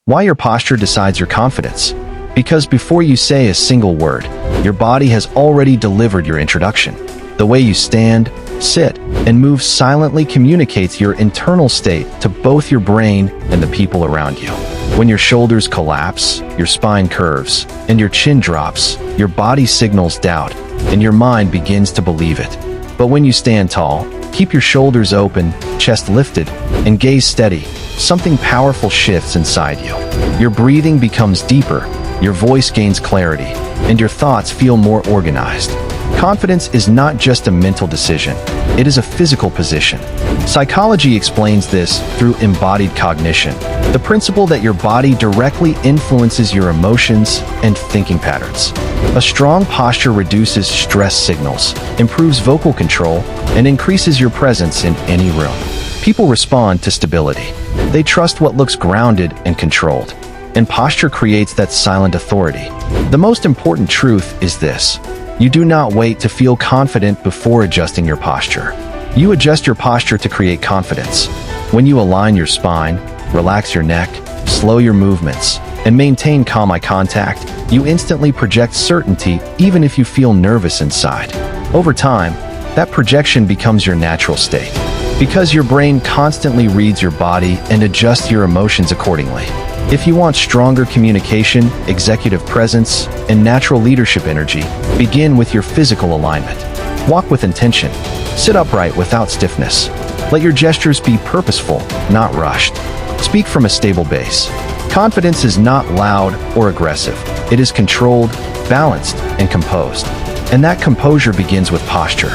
Why your posture decides your confidence? Because before you say a single word, your body has already delivered your introduction. The way you stand, sit, and move silently communicates your internal state to both your brain and the people around you. When your shoulders collapse, your spine curves, and your chin drops, your body signals doubt, and your mind begins to believe it. But when you stand tall, keep your shoulders open, chest lifted, and gaze steady, something powerful shifts inside you. Your breathing becomes deeper, your voice gains clarity, and your thoughts feel more organized. Confidence is not just a mental decision, it is a physical position. Psychology explains this through embodied cognition, the principle that your body directly influences your emotions and thinking patterns. A strong posture reduces stress signals, improves vocal control, and increases your presence in any room. People respond to stability. They trust what looks grounded and controlled, and posture creates that silent authority. The most important truth is this: you do not wait to feel confident before adjusting your posture. You adjust your posture to create confidence. When you align your spine, relax your neck, slow your movements, and maintain calm eye contact, you instantly project certainty even if you feel nervous inside. Over time, that projection becomes your natural state, because your brain constantly reads your body and adjusts your emotions accordingly. If you want stronger communication, executive presence, and natural leadership energy, begin with your physical alignment. Walk with intention. Sit upright without stiffness. Let your gestures be purposeful, not rushed. Speak from a stable base. Confidence is not loud or aggressive. It is controlled, balanced, and composed. And that composure begins with posture.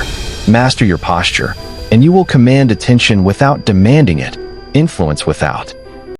Master your posture, and you will command attention without demanding it, influence without.